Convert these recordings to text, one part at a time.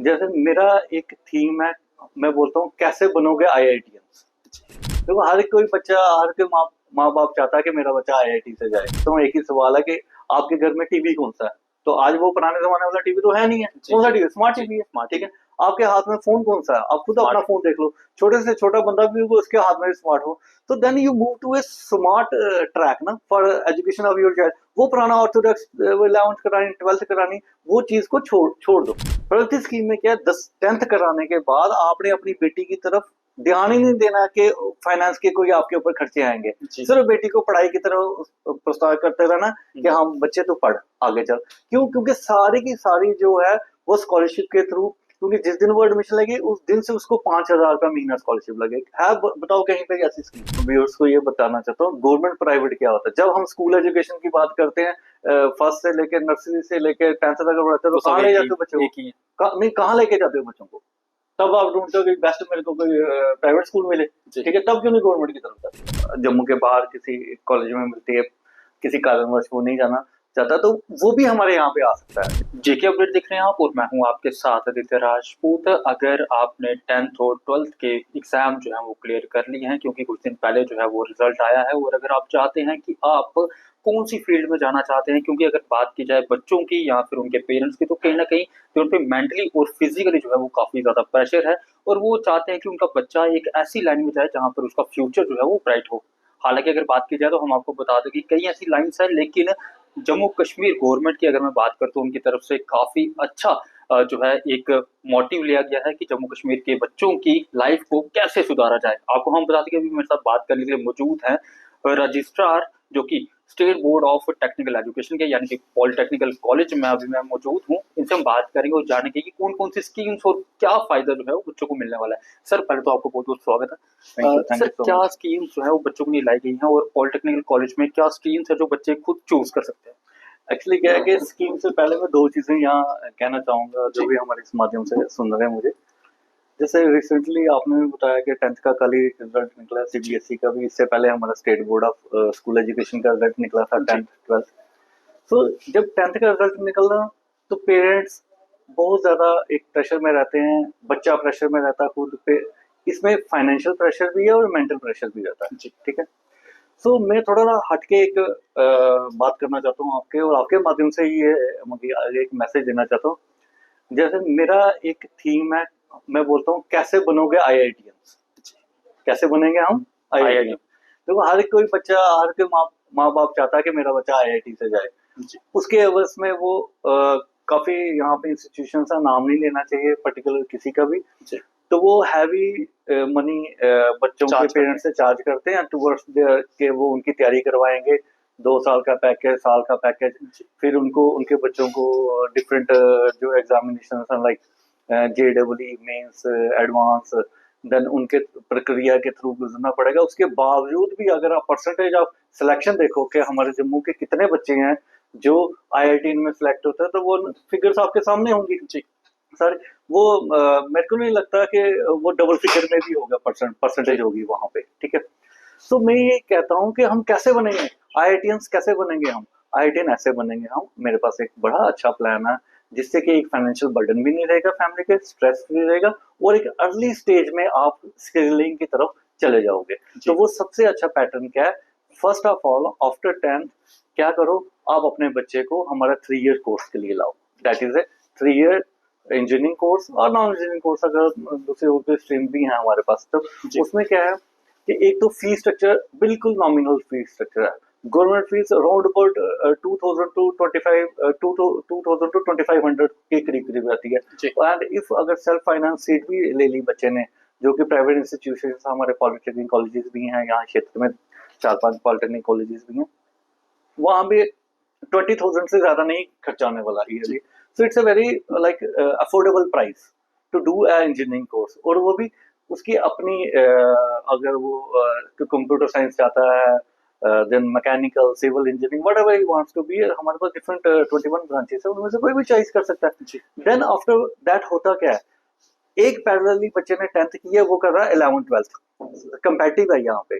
जैसे मेरा एक थीम है, मैं बोलता हूँ कैसे बनोगे आईआईटीएंस। देखो हर कोई बच्चा, हर कोई माँ माँ बाप चाहता है कि मेरा बच्चा आईआईटी से जाए। तो एक ही सवाल है कि आपके घर में टीवी कौन सा है? तो आज वो पुराने जमाने वाला टीवी तो है नहीं है। कौन सा टीवी? स्मार्ट टीवी है। ठीक है। आपके हाथ में फोन कौन सा है? आप खुद अपना फोन देख लो। छोटे से छोटा बंदा भी वो उसके हाथ में स्मार्ट हो। तो then you move to a smart track ना for education of your child. वो पुराना ऑर्थोडॉक्स 11th करानी, 12th करानी, वो चीज को छोड़ छोड़ दो। प्रगति स्कीम में क्या है, 10th कराने के बाद आपने अपनी बेटी की तरफ ध्यान ही नहीं देना कि फाइनेंस के कोई आपके ऊपर खर्चे आएंगे। सिर्फ बेटी को पढ़ाई की तरफ प्रस्ताव करते रहना कि हम बच्चे तो पढ़ आगे चल। क्यों? क्योंकि सारी की सारी जो है वो स्कॉलरशिप के थ्रू, क्योंकि जिस दिन वो एडमिशन लगी उस दिन से उसको 5,000 रुपया महीना स्कॉलरशिप लगे है। बताओ कहीं पे ऐसी स्कीम? व्यूअर्स को ये बताना चाहता हूँ गवर्नमेंट प्राइवेट क्या होता है। जब हम स्कूल एजुकेशन की बात करते हैं, फर्स्ट से लेकर नर्सरी से लेकर 10th तक पढ़ाते हैं, तो कहाँ ले जाते हो बच्चों को? नहीं, कहाँ लेके जाते हो बच्चों को? तब आप ढूंढते हो कि बेस्ट मेरे को कोई प्राइवेट स्कूल मिले। ठीक है, तब क्यों नहीं गवर्नमेंट की तरफ जाते? जम्मू के बाहर किसी कॉलेज में मिलती है, किसी कारणवश वो नहीं जाना चाहता, तो वो भी हमारे यहाँ पे आ सकता है। जेके अपडेट देख रहे हैं आप और मैं हूं आपके साथ आदित्य राजपूत। अगर आपने 10th और 12th के एग्जाम जो है वो क्लियर कर लिए हैं, क्योंकि कुछ दिन पहले जो है वो रिजल्ट आया है, और अगर आप चाहते हैं कि आप कौन सी फील्ड में जाना चाहते हैं, क्योंकि अगर बात की जाए बच्चों की या फिर उनके पेरेंट्स की, तो कहीं ना कहीं जो उन पे मेंटली और फिजिकली जो है वो काफी ज्यादा प्रेशर है, और वो चाहते हैं कि उनका बच्चा एक ऐसी लाइन में जाए जहां पर उसका फ्यूचर जो है वो ब्राइट हो। हालांकि अगर बात की जाए तो हम आपको बता दें कि कई ऐसी लाइन्स है, लेकिन जम्मू कश्मीर गवर्नमेंट की अगर मैं बात करता हूँ, उनकी तरफ से काफी अच्छा जो है एक मोटिव लिया गया है कि जम्मू कश्मीर के बच्चों की लाइफ को कैसे सुधारा जाए। आपको हम बता दें कि अभी मेरे साथ बात करने के लिए मौजूद हैं रजिस्ट्रार, जो कि state board of technical education के, यानी कि पॉलिटेक्निकल कॉलेज में अभी मैं मौजूद हूँ। इनसे हम बात करेंगे और जानेंगे कि कौन कौन सी स्कीम्स और क्या फायदा जो है वो बच्चों को मिलने वाला है। सर पहले तो आपको बहुत बहुत स्वागत है। थैंक सर यू सो क्या मच। स्कीम्स जो है वो बच्चों के लिए लाई गई हैं, और पॉलिटेक्निकल कॉलेज में क्या स्ट्रीम्स है जो बच्चे खुद चूज कर सकते हैं? एक्चुअली क्या है कि स्कीम से पहले मैं दो चीजें यहाँ कहना चाहूंगा, जो जी। भी हमारे इस माध्यम से सुन रहे हैं मुझे। जैसे रिसेंटली आपने भी बताया कि 10th का कल ही रिजल्ट निकला, सीबीएसई का भी। इससे पहले हमारा state board of school education का रिजल्ट निकला था, जी। 10th 12th। तो जब 10th का रिजल्ट निकला तो पेरेंट्स बहुत ज्यादा एक प्रेशर में रहते हैं, बच्चा प्रेशर में रहता है खुद पे। इसमें फाइनेंशियल प्रेशर भी है और मेंटल प्रेशर भी रहता है। जी। ठीक है। सो मैं थोड़ा ना हटके एक बात करना चाहता हूँ आपके, और आपके माध्यम से ये मुझे आगे एक मैसेज देना चाहता हूँ। जैसे मेरा एक थीम है, मैं बोलता हूँ कैसे बनोगे आईआईटीएंस। कैसे बनेंगे हम आईआईटी? आईआईटी। देखो हर कोई बच्चा, हर कोई माँ माँ बाप चाहता है कि मेरा बच्चा आईआईटी से जाए। जी। उसके एवज में वो काफी यहाँ पे इंस्टीट्यूशन का नाम नहीं लेना चाहिए पर्टिकुलर किसी का भी। जी। तो वो हैवी मनी बच्चों के चार्ज करते पेरेंट्स से चार्ज करते हैं टूवर्ड्स के वो उनकी तैयारी करवाएंगे। 2 साल का पैकेज, साल का पैकेज, जी। फिर उनको उनके बच्चों को डिफरेंट जो एग्जामिनेशन लाइक जेडब्ल्यू मेंस, एडवांस, देन उनके प्रक्रिया के थ्रू गुजरना पड़ेगा। उसके बावजूद भी अगर आप परसेंटेज ऑफ सिलेक्शन देखो कि हमारे जम्मू के कितने बच्चे हैं जो आईआईटी में सिलेक्ट होते हैं, तो वो फिगर्स आपके सामने होंगी। जी। सर वो मेरे को नहीं लगता कि वो डबल फिगर में भी होगा, परसेंटेज जी। होगी वहां पे। ठीक है। तो मैं ये कहता हूँ कि हम कैसे बनेंगे आईआईटीएंस, कैसे बनेंगे हम आईआईटीएन? ऐसे बनेंगे हम, मेरे पास एक बड़ा अच्छा प्लान है, जिससे कि एक फाइनेंशियल बर्डन भी नहीं रहेगा फैमिली के, स्ट्रेस भी रहेगा, और एक अर्ली स्टेज में आप स्किलिंग की तरफ चले जाओगे। तो वो सबसे अच्छा पैटर्न क्या है? First of all after 10th क्या करो, आप अपने बच्चे को हमारा 3 ईयर कोर्स के लिए लाओ। That is a 3 year engineering course और नॉन इंजीनियरिंग कोर्स, अगर दूसरे स्ट्रीम भी हैं हमारे पास। तो उसमें क्या है कि एक तो फी स्ट्रक्चर बिल्कुल नॉमिनल फी स्ट्रक्चर है। Government fees around about 2000 to 2500 के करीब करीब रहती है। एंड इफ अगर सेल्फ फाइनेंस सीट भी ले ली बच्चे ने, जो कि प्राइवेट इंस्टीट्यूशन, हमारे पॉलिटेक्निक कॉलेजेस भी हैं यहाँ क्षेत्र में, 4-5 पॉलिटेक्निक कॉलेजेस भी हैं, वहां भी 20,000 से ज्यादा नहीं खर्चा होने वाला yearly. So it's a very like affordable price to do a engineering course. और वो भी उसकी अपनी अगर वो कंप्यूटर साइंस चाहता है, then mechanical, civil engineering, whatever he wants to be, हमारे पास डिफरेंट 21 ब्रांचेस है, उनमें से कोई भी चॉइस कर सकता है। देन आफ्टर दैट होता क्या है, एक पैरेलली बच्चे ने 10th की है, वो कर रहा है 11th 12th। कंपैरेटिव है यहाँ पे।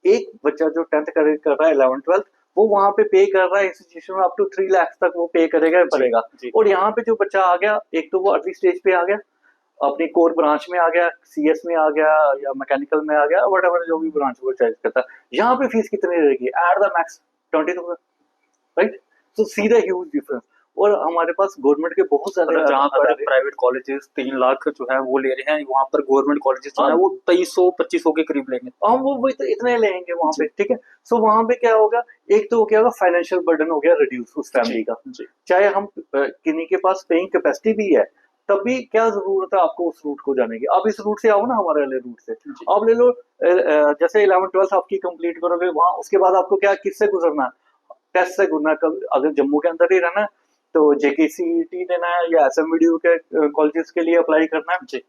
एक बच्चा जो 10th कर रहा है 11th 12th, वो वहां पे पे कर रहा है इंस्टीट्यूशन में, अप टू 3 लाख तक वो पे करेगा पड़ेगा। जी। और यहाँ पे जो बच्चा आ गया, एक तो वो अर्ली स्टेज पे आ गया, अपनी कोर ब्रांच में आ गया, सीएस में आ गया या मैकेनिकल में आ गया, वट जो भी ब्रांच वो चॉइस करता है, यहाँ पे फीस कितनी रहेगी? At the max 20,000, right? So see the huge difference. और हमारे पास गवर्नमेंट के बहुत सारे जहाँ पर प्राइवेट कॉलेजेस 3 लाख जो है वो ले रहे हैं, वहाँ पर गवर्नमेंट कॉलेजेस जो है वो 2300-2500 के करीब लेंगे। हम वो तो इतने लेंगे वहाँ पे, ठीक है। सो वहाँ पे क्या होगा, एक तो क्या होगा, फाइनेंशियल बर्डन हो गया रिड्यूस उस फैमिली का। चाहे हम किन्हीं के पास पेइंग कैपेसिटी भी है, तब भी क्या जरूरत है आपको उस रूट को जाने की? आप इस रूट से आओ ना, हमारे वाले रूट से आप ले लो। जैसे 11th-12th आपकी कंप्लीट करोगे, वहां उसके बाद आपको क्या किससे गुजरना है? टेस्ट से गुजरना है। अगर जम्मू के अंदर ही रहना है तो जेकेसीटी देना है या एसएमवीडीयू के कॉलेजेस के लिए अप्लाई करना है।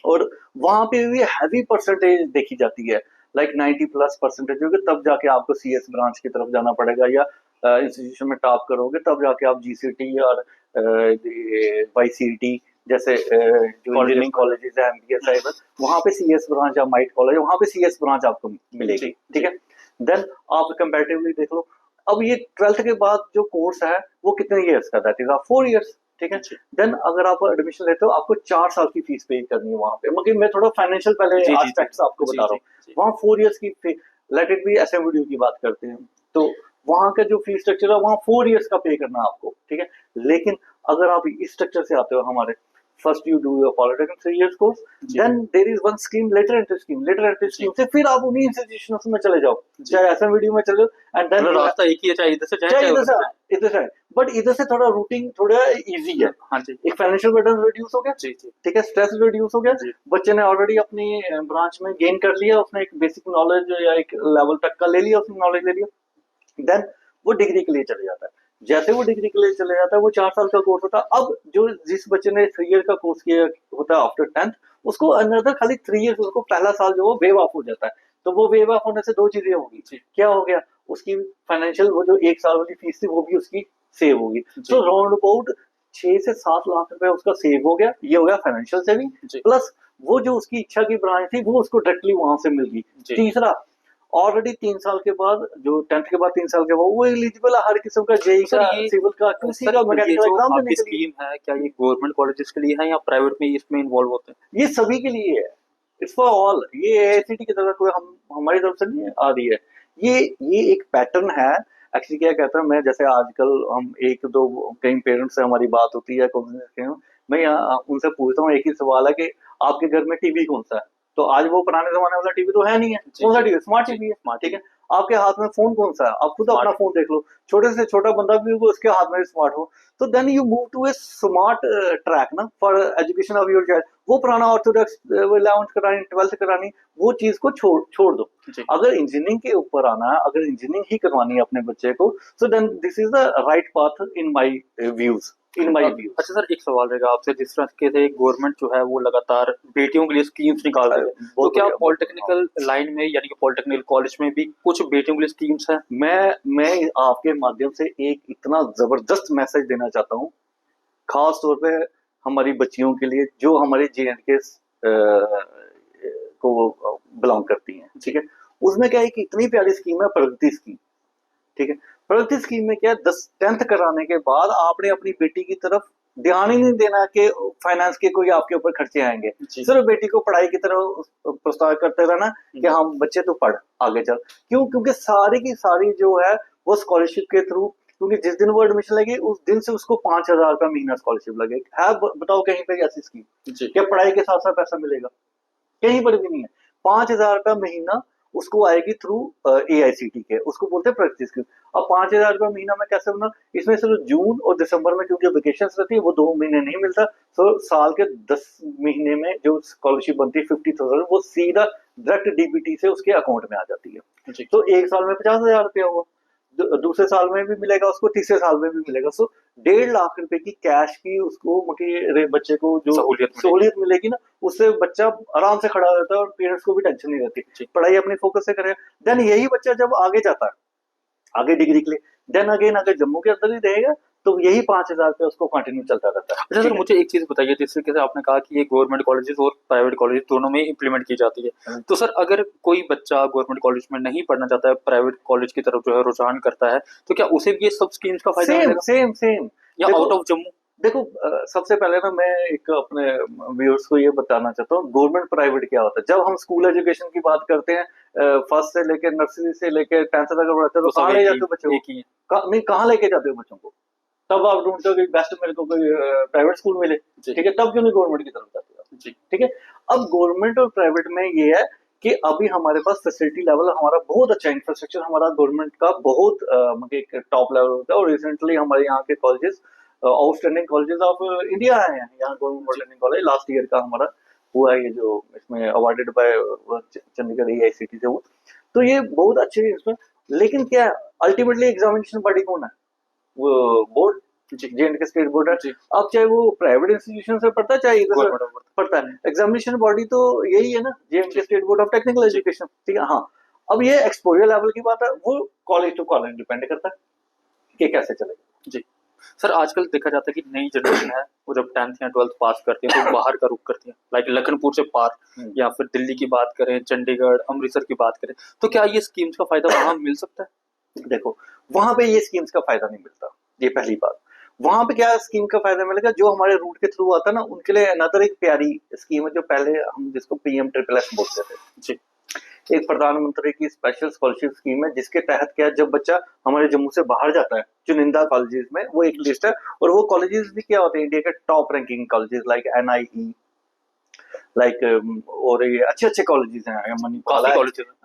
और वहां पे भी हैवी परसेंटेज देखी जाती है, लाइक 90+% होगी, तब जाके आपको सीएस ब्रांच की तरफ जाना पड़ेगा, या इंस्टीट्यूशन में टॉप करोगे तब जाके आप जीसीटी और वाईसीटी जैसे जो इंजीनियरिंग कॉलेजेस है, एमबीएस है, वहां पे सीएस ब्रांच या माइट कॉलेज, वहां पे सीएस ब्रांच आपको मिलेगी, ठीक है। देन आप कंपैरेटिवली देख लो, अब ये 12th के बाद जो कोर्स है वो कितने इयर्स का? दैट इज 4 इयर्स, ठीक है। देन अगर आप एडमिशन लेते हो, आपको 4 साल की फीस पे करनी है वहां पे। मतलब मैं थोड़ा फाइनेंशियल पहले एस्पेक्ट्स आपको बता रहा हूँ। वहाँ 4 इयर्स की, लेट इट बी एसएमवीडीयू की बात करते हैं, तो वहां का जो फीस स्ट्रक्चर है वहाँ 4 इयर्स का पे करना आपको, ठीक है। लेकिन अगर आप इस स्ट्रक्चर से आते हो हमारे, first you do your polytechnic 3 years course, then there is one scheme, later entry scheme. Later entry scheme से फिर आप उन्हीं इंस्टीट्यूशंस में चले जाओ, चाहे एसएमवीडीयू में चले जाओ, एंड देन रास्ता एक ही है, चाहे इधर से चाहे इधर से, बट इधर से थोड़ा रूटिंग थोड़ा इजी है। हाँ जी। एक फाइनेंशियल बर्डन रिड्यूस हो गया, ठीक है, स्ट्रेस रिड्यूस हो गया, बच्चे ने ऑलरेडी अपनी ब्रांच में गेन कर लिया, उसने एक बेसिक नॉलेज या एक लेवल तक का ले लिया, उसने नॉलेज ले लिया, देन वो डिग्री के लिए चले जाता है। जैसे वो डिग्री के लिए चले जाता है, वो 4 साल का कोर्स होता है। अब जो जिस बच्चे ने 3 ईयर का कोर्स किया होता है आफ्टर 10th, उसको अनदर खाली 3 इयर्स, उसको पहला साल जो वो वेव ऑफ हो जाता है। तो वो वेव ऑफ होने से 2 चीजें होगी, क्या हो गया, उसकी फाइनेंशियल वो जो 1 साल वाली फीस थी वो भी उसकी सेव होगी। तो राउंड अबाउट 6 से 7 लाख रुपए उसका सेव हो गया। ये हो गया फाइनेंशियल सेविंग, प्लस वो जो उसकी इच्छा की ब्रांच थी वो उसको डायरेक्टली वहां से मिल गई। तीसरा, ऑलरेडी 3 साल के बाद, जो 10th के बाद 3 साल के बाद, वो एलिजिबल है हर किस्म का, जेई का, सिविल का, किसी का, मैकेनिकल एग्जाम देने के लिए। स्कीम है क्या ये गवर्नमेंट कॉलेजेस के लिए है या प्राइवेट में इसमें इन्वॉल्व होते हैं? ये सभी के लिए है, इट्स फॉर ऑल। ये एआईसीटी की तरफ कोई हमारी तरफ से नहीं आ रही है, ये एक पैटर्न है। एक्चुअली क्या कहता है, मैं जैसे आजकल हम एक दो कई पेरेंट्स से हमारी बात होती है, मैं उनसे पूछता हूँ, एक ही सवाल है कि आपके घर में टीवी कौन सा है? तो आज वो पुराने जमाने वाला टीवी तो है नहीं है, कौन सा टीवी? स्मार्ट टीवी है, ठीक है। आपके हाथ में फोन कौन सा है? आप खुद अपना फोन देख लो, छोटे से छोटा बंदा भी वो उसके हाथ में स्मार्ट हो। तो then you move to a smart track ना for education of your child. वो पुराना ऑर्थोडॉक्स 11th करानी, 12th करानी, वो चीज को छोड़ दो। अगर इंजीनियरिंग के ऊपर आना है, अगर इंजीनियरिंग ही करवानी है अपने बच्चे को, so then this is the right path in my views. अच्छा सर, एक सवाल रहेगा आपसे, जिस तरह के से गवर्नमेंट जो है वो लगातार बेटियों के लिए स्कीम्स निकाल रही है, तो क्या पॉलिटेक्निकल लाइन में यानी कि पॉलिटेक्निकल कॉलेज में भी कुछ बेटियों के लिए स्कीम्स हैं? मैं आपके माध्यम से एक इतना जबरदस्त मैसेज देना चाहता हूँ, खास तौर पे हमारी बच्चियों के लिए जो हमारे JNK को बिलोंग करती हैं, ठीक है। उसमें क्या है कि इतनी प्यारी स्कीम है प्रगति स्कीम, ठीक है। प्रगति स्कीम में क्या है, 10th कराने के बाद आपने अपनी बेटी की तरफ ध्यान ही नहीं देना कि फाइनेंस के कोई आपके ऊपर खर्चे आएंगे, सिर्फ बेटी को पढ़ाई की तरफ प्रोत्साहित करते रहना कि हाँ बच्चे तो पढ़ आगे चल। क्यों? क्योंकि सारी की सारी जो है वो स्कॉलरशिप के थ्रू, क्योंकि जिस दिन वो एडमिशन लगी उस दिन से उसको 5,000 का महीना स्कॉलरशिप लगे है। बताओ कहीं पर ऐसी स्कीम क्या पढ़ाई के साथ साथ पैसा मिलेगा? कहीं पर भी नहीं है। 5,000 का महीना उसको आएगी थ्रू AICT के, उसको बोलते हैं प्रैक्टिस स्कीम। अब 5,000 रुपया महीना में कैसे बना? इसमें सिर्फ जून और दिसंबर में क्योंकि वेकेशन रहती है वो 2 महीने नहीं मिलता, तो साल के 10 महीने में जो स्कॉलरशिप बनती है 50,000, वो सीधा डायरेक्ट DBT से उसके अकाउंट में आ जाती है। तो एक साल में 50,000 रुपया हुआ, दूसरे साल में भी मिलेगा उसको, तीसरे साल में भी मिलेगा। सो 1.5 लाख रुपए की कैश की उसको बच्चे को जो सहूलियत मिलेगी ना, उससे बच्चा आराम से खड़ा रहता है और पेरेंट्स को भी टेंशन नहीं रहती, पढ़ाई अपनी फोकस से करेगा। देन यही बच्चा जब आगे जाता है आगे डिग्री के लिए, देन अगेन अगर जम्मू के अंदर ही रहेगा तो यही 5,000 पे उसको कंटिन्यू चलता रहता है। अच्छा सर, मुझे एक चीज बताइए, जिस तरीके से आपने कहा कि ये गवर्नमेंट कॉलेजेस और प्राइवेट कॉलेज दोनों में इम्प्लीमेंट की जाती है, तो सर अगर कोई बच्चा गवर्नमेंट कॉलेज में नहीं पढ़ना चाहता है, प्राइवेट कॉलेज की तरफ जो है रुझान करता है, तो क्या उसे भी ये सब स्कीम्स का फायदा सेम मिलेगा सेम सेम। या देखो आउट ऑफ जम्मू? देखो सबसे पहले ना मैं एक अपने व्यूअर्स को ये बताना चाहता हूँ गवर्नमेंट प्राइवेट क्या होता है। जब हम स्कूल एजुकेशन की बात करते हैं, फर्स्ट से लेकर नर्सरी से लेकर 10th तक अगर पढ़ते हैं तो सब कहाँ ले जाते हो बच्चों को? एक ही है। नहीं, कहाँ लेके जाते हो बच्चों को? तब आप ढूंढते हो कि बेस्ट मेरे को कोई प्राइवेट स्कूल मिले, जी। ठीक है, तब क्यों नहीं गवर्नमेंट की तरफ जाते हो? जी। ठीक है। अब गवर्नमेंट और प्राइवेट में ये है कि अभी हमारे पास फैसिलिटी लेवल हमारा बहुत अच्छा, इंफ्रास्ट्रक्चर हमारा गवर्नमेंट का बहुत मतलब एक टॉप लेवल होता है। और रिसेंटली हमारे यहाँ के colleges outstanding colleges of India आए हैं यहाँ। Government polytechnic college last year का हमारा हुआ है, ये जो इसमें अवार्डेड बाय चंडीगढ़ AICTE से वो, तो ये बहुत अच्छे इसमें। लेकिन क्या है, अल्टीमेटली एग्जामिनेशन बॉडी कौन है? वो बोर्ड, J&K स्टेट बोर्ड है। जी। अब चाहे वो प्राइवेट इंस्टीट्यूशन से पढ़ता है चाहे इधर से गवर्नमेंट पढ़ता है, एग्जामिनेशन बॉडी तो यही है ना, J&K state board of technical education, ठीक है। हाँ, अब ये एक्सपोजर लेवल की बात है, वो कॉलेज टू कॉलेज डिपेंड करता है कि कैसे चलेगा। जी। सर आजकल देखा जाता है कि नई जनरेशन है, वो जब 10th या 12th पास करती है तो बाहर का रुख करती है, लाइक लखनपुर से पार, या फिर दिल्ली की बात करें, चंडीगढ़, अमृतसर की बात करें, तो क्या ये स्कीम्स का फायदा वहां मिल सकता है? देखो वहां पे ये स्कीम्स का फायदा नहीं मिलता, ये पहली बात। वहां पे क्या स्कीम का फायदा मिलेगा? जो हमारे रूट के थ्रू आता है ना, उनके लिए अनदर एक प्यारी स्कीम है, जो पहले हम जिसको PM-SSS बोलते थे। जी। एक प्रधानमंत्री की स्पेशल स्कॉलरशिप स्कीम है, जिसके तहत क्या है, जब बच्चा हमारे जम्मू से बाहर जाता है चुनिंदा कॉलेजेस में, वो एक लिस्ट है, और वो कॉलेजेस भी क्या होते हैं, इंडिया के top ranking colleges like NIE, like और ये अच्छे अच्छे कॉलेजेस हैं, मणिपाल है,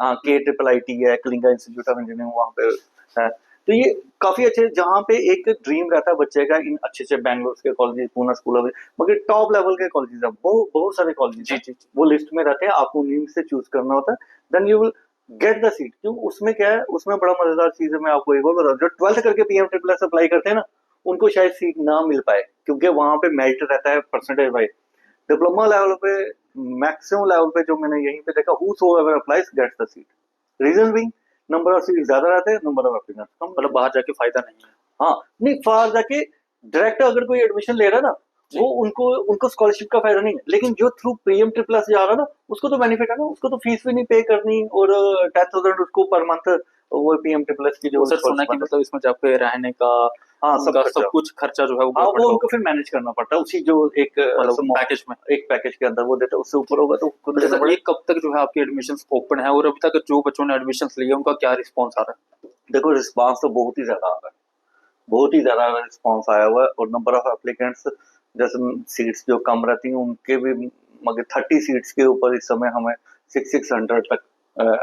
हाँ, KIIT है, कलिंगा इंस्टीट्यूट ऑफ इंजीनियरिंग वहाँ पे है। तो ये काफी अच्छे, जहाँ पे एक ड्रीम रहता है बच्चे का, इन अच्छे अच्छे बैंगलोर के कॉलेज, पूना स्कूल ऑफ, मगर टॉप लेवल के कॉलेजेस हैं, बहुत बहुत सारे कॉलेजेस हैं, वो लिस्ट में रहते हैं, आपको उन्हीं से चूज करना होता है, then you will get the seat. क्यों? उसमें क्या है, उसमें बड़ा मजेदार चीज है, मैं आपको एक और बता दूं, जो 12th करके PM-SSS अप्लाई करते हैं ना, उनको शायद सीट ना मिल पाए, क्योंकि वहां पे मेरिट रहता है परसेंटेज वाइज। डिप्लोमा लेवल पे, मैक्सिमम लेवल पे जो मैंने यहीं पे देखा, whosoever applies gets the seat, reason being number of seat ज्यादा रहते हैं, नंबर ऑफ एप्लीकेंट्स कम। मतलब बाहर जाके फायदा नहीं है। हाँ, नहीं, बाहर जाके डायरेक्ट अगर कोई एडमिशन ले रहा है ना, वो उनको उनको स्कॉलरशिप का फायदा नहीं है, लेकिन जो थ्रू PM-SSS जा रहा है ना, उसको तो बेनिफिट है ना, उसको तो फीस भी नहीं पे करनी, और 10,000 उसको पर मंथ वो PM-SSS की जो सर सुना कि मतलब इसमें जाके रहने का, हाँ, सब कुछ खर्चा जो है वो हाँ, वो उनको फिर मैनेज करना पड़ता है, उसी जो एक मतलब पैकेज में, एक पैकेज के अंदर वो देता है, उससे ऊपर होगा तो खुद देना सर पड़ेगा। ये कब तक जो है आपकी एडमिशंस ओपन है, और अभी तक जो बच्चों ने एडमिशंस लिए उनका क्या रिस्पॉन्स आ रहा है? देखो रिस्पांस तो बहुत ही ज्यादा आ रहा है, बहुत ही ज्यादा रिस्पांस आया हुआ है, और नंबर ऑफ एप्लीकेंट्स, जैसे सीट्स जो कम रहती हैं उनके भी, मगर 30 सीट्स के ऊपर इस समय हमें 600 तक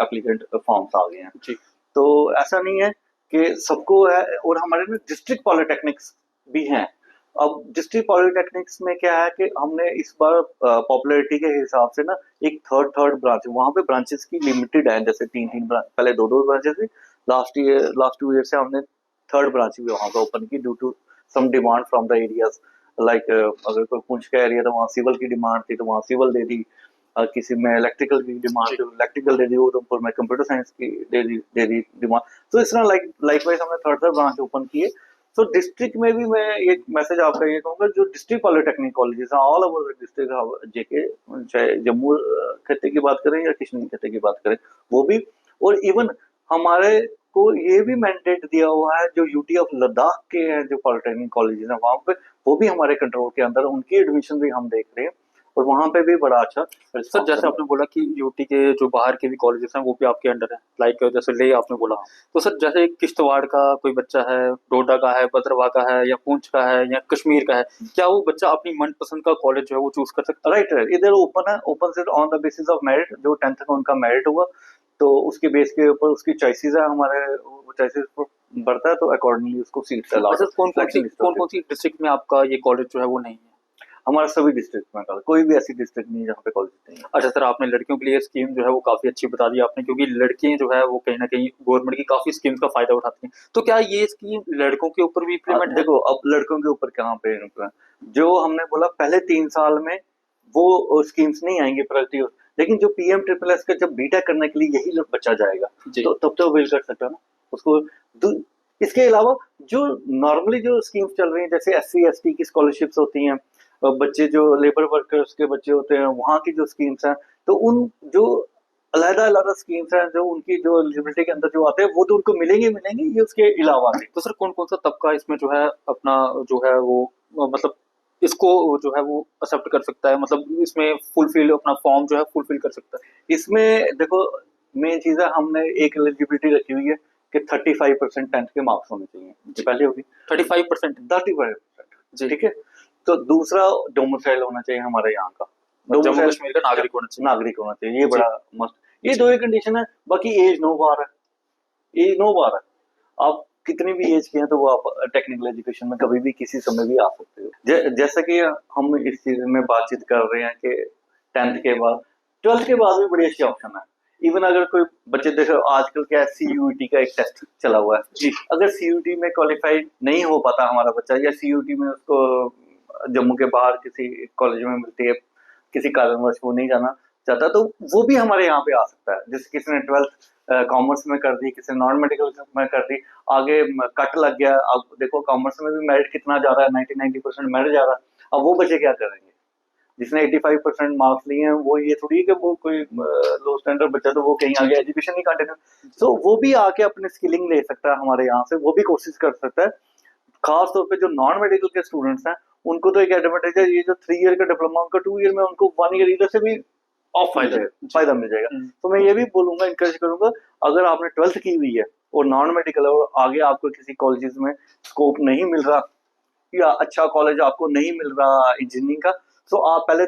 एप्लीकेंट फॉर्म्स आ गए हैं जी। तो ऐसा नहीं है कि सबको है, और हमारे में डिस्ट्रिक्ट पॉलिटेक्निक्स भी हैं। अब डिस्ट्रिक्ट पॉलिटेक्निक्स में क्या है कि हमने इस बार पॉपुलैरिटी के हिसाब से ना एक थर्ड ब्रांच, वहां पे ब्रांचेस की लिमिटेड है, जैसे 3 ब्रांच, पहले 2 ब्रांचेस थी, लास्ट 2 ईयर से हमने थर्ड ब्रांच भी वहां पे ओपन की, due to some demand from the areas, like अगर कोई पुंछ का एरिया तो वहाँ सिविल की डिमांड थी तो वहाँ सिविल दे दी, किसी में इलेक्ट्रिकल की डिमांड थी इलेक्ट्रिकल दे दी, उधमपुर में कंप्यूटर साइंस की दे दी डिमांड। तो इस तरह लाइकवाइज हमने थर्ड ब्रांच ओपन किए। तो डिस्ट्रिक्ट में भी मैं एक मैसेज आपका ये कहूंगा, जो डिस्ट्रिक्ट पॉलिटेक्निक कॉलेजेस हैं ऑल ओवर डिस्ट्रिक्ट JK, चाहे जम्मू खत्ते की बात करें या कश्मीर खत्ते की बात करें, वो भी, और इवन हमारे को ये भी मैंडेट दिया हुआ है, जो UT ऑफ लद्दाख के हैं जो पॉलिटेक्निक कॉलेजेस हैं वहां पे, वो भी हमारे कंट्रोल के अंदर, उनकी एडमिशन भी हम देख रहे हैं, और वहां पे भी बड़ा अच्छा। सर जैसे आपने बोला कि यूटी के जो बाहर के भी कॉलेजेस हैं वो भी आपके अंडर है, लाइक जैसे ले आपने बोला, तो सर जैसे किश्तवाड़ का कोई बच्चा है, डोडा का है, भद्रवाह का है, या पुंछ का है, या कश्मीर का है, क्या वो बच्चा अपनी मनपसंद का कॉलेज जो है वो चूज कर सकता है? राइट, इधर ओपन है, ओपन से on the basis of merit, जो 10th का उनका मेरिट हुआ तो उसके बेस के ऊपर उसकी चॉइसेस है, हमारे चॉइसेस बढ़ता है तो अकॉर्डिंगली उसको सीट अच्छा, कौन कौन सी डिस्ट्रिक्ट में आपका ये कॉलेज जो है वो नहीं है? हमारा सभी डिस्ट्रिक्ट में, कोई भी ऐसी डिस्ट्रिक्ट नहीं जहाँ पे कॉलेज नहीं है। अच्छा सर, आपने लड़कियों के लिए स्कीम जो है वो काफी अच्छी बता दी आपने, क्योंकि लड़कियां जो है वो कहीं ना कहीं गवर्नमेंट की काफी स्कीम्स का फायदा उठाती हैं, तो क्या ये स्कीम लड़कों के ऊपर भी इम्प्लीमेंट है? देखो अब लड़कों के ऊपर कहाँ पे जो हमने बोला पहले 3 साल में वो स्कीम्स नहीं आएंगे प्रोडक्टिव, लेकिन जो PM-SSS का जब बीटा करने के लिए यही लोग बच्चा जाएगा तो तब तो वेल कर सकता है ना उसको। इसके अलावा जो नॉर्मली जो स्कीम्स चल रही हैं, जैसे SC ST की स्कॉलरशिप्स होती हैं, बच्चे जो लेबर वर्कर्स के बच्चे होते हैं वहाँ की जो स्कीम्स हैं, तो उन जो अलग-अलग स्कीम्स हैं जो उनकी जो एलिजिबिलिटी के अंदर जो आते हैं वो तो उनको मिलेंगे ये उसके अलावा भी। तो सर कौन-कौन सा तबका इसमें जो है अपना जो है वो मतलब इसको जो है वो एक्सेप्ट कर सकता है, मतलब इसमें फुलफिल अपना फॉर्म जो है फुलफिल कर सकता है? इसमें देखो मेन चीज़ है, हमने एक एलिजिबिलिटी रखी हुई है कि 35% 10th के मार्क्स होने चाहिए। ये पहले होगी 35%? 35%। जी। ठीक है। तो दूसरा डोमिसाइल होना चाहिए हमारे यहाँ का, जम्मू डोमिसाइल कश्मीर का नागरिक होना चाहिए। नागरिक होना चाहिए, ये जी। बड़ा मस्त। ये जी। दो ही कंडीशन है, बाकी एज नो बार है, एज नो बार है। आप कितनी भी एज के हैं तो वो आप टेक्निकल एजुकेशन में कभी भी किसी समय भी आ सकते हो। जैसा कि हम इस चीज में बातचीत कर रहे हैं कि 10th के बाद 12th के बाद भी बड़ी अच्छी ऑप्शन है। इवन अगर कोई बच्चे देखो आजकल क्या CUET का एक टेस्ट चला हुआ है जी, अगर CUET में क्वालिफाइड नहीं हो पाता हमारा बच्चा, या CUET में उसको जम्मू के बाहर किसी कॉलेज में मिलती है, किसी कारणवश वो नहीं जाना चाहता, तो वो भी हमारे यहाँ पे आ सकता है। जैसे किसी ने 12th कॉमर्स में कर दी, किसी ने नॉन मेडिकल में कर दी, आगे कट लग गया। अब देखो कॉमर्स में भी मेरिट कितना जा रहा है, 90% मेरिट जा रहा है। अब वो बच्चे क्या करेंगे? जिसने 85% मार्क्स लिए हैं, वो ये थोड़ी है कि वो कोई लो स्टैंडर्ड बच्चा तो वो कहीं आगे एजुकेशन नहीं कंटिन्यू, तो वो भी आके अपने स्किलिंग ले सकता है हमारे यहाँ से, वो भी कोशिश कर सकता है। खास तौर पे जो नॉन मेडिकल के स्टूडेंट्स हैं उनको तो एक एडवांटेज है, ये जो 3 ईयर का डिप्लोमा उनका 2 ईयर में उनको 1 ईयर इधर से भी ऑफ फायदा मिल जाएगा। तो मैं ये भी बोलूंगा, इंकरेज करूंगा, अगर आपने 12th की हुई है और नॉन मेडिकल और आगे आपको किसी कॉलेजेस में स्कोप नहीं मिल रहा या अच्छा कॉलेज आपको नहीं मिल रहा इंजीनियरिंग का, तो आप पहले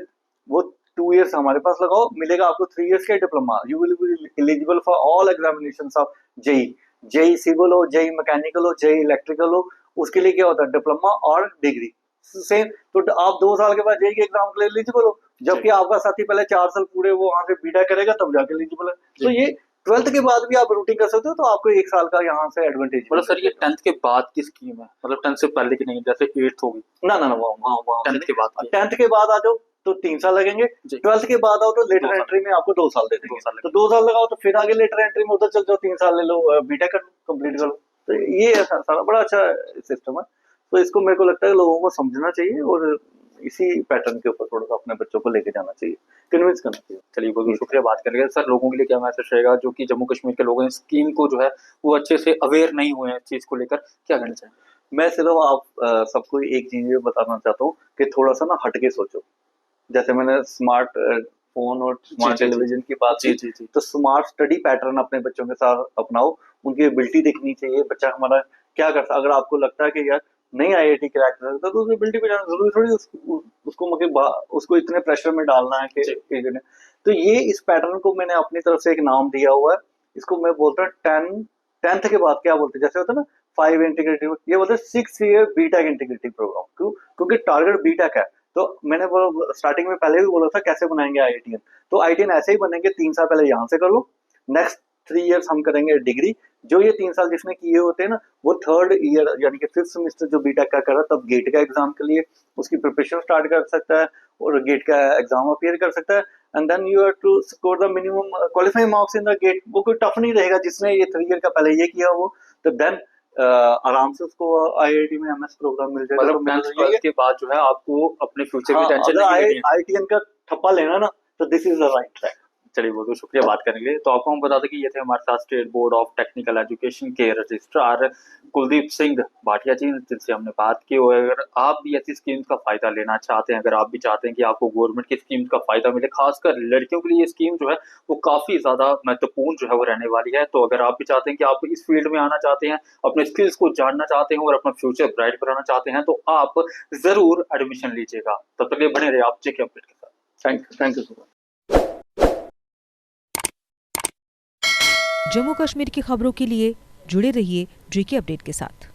वो 2 इयर्स हमारे पास लगाओ, मिलेगा आपको 3 इयर्स का diploma. You will be eligible for all examinations of JE civil हो, जेई मैकेनिकल हो, जेई इलेक्ट्रिकल हो। उसके लिए क्या होता है? डिप्लोमा और डिग्री सेम। तो आप 2 साल के बाद जेई के एग्जाम के लिए एलिजिबल हो, जबकि आपका साथी पहले 4 साल पूरे वो वहां से बीटेक करेगा तब जाके एलिजिबल है। तो ये 12th के बाद भी आप रूटिंग कर सकते हो, तो आपको 1 साल का यहाँ से एडवांटेज। मतलब सर ये 10th के बाद की स्कीम है, मतलब 10th से पहले की नहीं, जैसे 8th होगी? ना ना ना, वहाँ 10th के बाद की। 10th के बाद आ जाओ तो 3 साल लगेंगे, 12th के बाद आओ तो लेटर एंट्री में आपको 2 साल दे देंगे। तो 2 साल लगाओ, तो फिर आगे लेटर एंट्री में उधर चल जाओ, 3 साल ले लो, बीटेक कर लो, कंप्लीट कर लो। तो ये सारा बड़ा अच्छा सिस्टम है। तो इसको मेरे को लगता है लोगों को समझना चाहिए और इसी पैटर्न के ऊपर थोड़ा सा अपने बच्चों को लेके जाना चाहिए, कन्विंस करना चाहिए। चलिए बहुत बहुत शुक्रिया बात करने के लिए। सर लोगों के लिए क्या मैसेज रहेगा जो कि जम्मू कश्मीर के लोग हैं स्कीम को जो है वो अच्छे से अवेयर नहीं हुए हैं, इस चीज को लेकर क्या कहना चाहेंगे? मैं सिर्फ आप सबको एक चीज ये बताना चाहता हूँ कि थोड़ा सा ना हटके सोचो। जैसे मैंने स्मार्ट फोन और स्मार्ट टेलीविजन की बात की, तो स्मार्ट स्टडी पैटर्न अपने बच्चों के साथ अपनाओ। उनकी एबिलिटी देखनी चाहिए, बच्चा हमारा क्या करता है। अगर आपको लगता है कि यार नहीं IIT क्रैक कर सकता तो उसकी एबिलिटी पे जाना जरूरी थोड़ी उसको मतलब उसको इतने प्रेशर में डालना है कि तो ये इस पैटर्न को मैंने अपनी तरफ से एक नाम दिया हुआ है। इसको मैं बोलता हूँ 10th के बाद क्या बोलते हैं, जैसे होता है ना 5 इंटीग्रेटिव, ये बोलते हैं 6 ईयर बीटेक इंटीग्रेटिव प्रोग्राम। क्यों? क्योंकि टारगेट बीटेक है। तो मैंने स्टार्टिंग में पहले भी बोला था कैसे बनाएंगे IITian, तो IITian ऐसे ही बनेंगे। 3 साल पहले यहाँ से कर लो, नेक्स्ट 3 इयर्स हम करेंगे डिग्री। जो ये 3 साल जिसने किए होते हैं ना, वो 3rd ईयर यानी कि 5th सेमेस्टर जो बीटेक का कर रहा है, तब गेट का एग्जाम के लिए उसकी प्रिपरेशन स्टार्ट कर सकता है और गेट का एग्जाम अपीयर कर सकता है। And then you have to score the minimum qualifying marks in the GATE. वो कोई टफ नहीं रहेगा जिसने ये 3 ईयर का पहले ये किया वो, तो देन आराम से उसको IIT में MS प्रोग्राम मिल जाएगा। मतलब 10th के बाद जो है आपको अपने फ्यूचर की टेंशन नहीं लेनी है। IITian का ठप्पा लेना ना, तो this is the right track. चलिए बहुत बहुत शुक्रिया बात करने के लिए। तो आपको हम बता दें कि ये थे हमारे साथ state board of technical education के रजिस्ट्रार कुलदीप सिंह भाटिया जी, जिनसे हमने बात की। और अगर आप भी ऐसी स्कीम्स का फायदा लेना चाहते हैं, अगर आप भी चाहते हैं कि आपको गवर्नमेंट की स्कीम्स का फायदा मिले, खासकर लड़कियों के लिए ये स्कीम जो है वो काफी ज्यादा महत्वपूर्ण जो है वो रहने वाली है। तो अगर आप भी चाहते हैं कि आप इस फील्ड में आना चाहते हैं, अपने स्किल्स को जानना चाहते हैं और अपना फ्यूचर ब्राइट बनाना चाहते हैं, तो आप जरूर एडमिशन लीजिएगा। तब तक ये बने रहे आप JK अपडेट के साथ। Thank you so much. Jammu Kashmir की खबरों के लिए जुड़े रहिए JK अपडेट के साथ।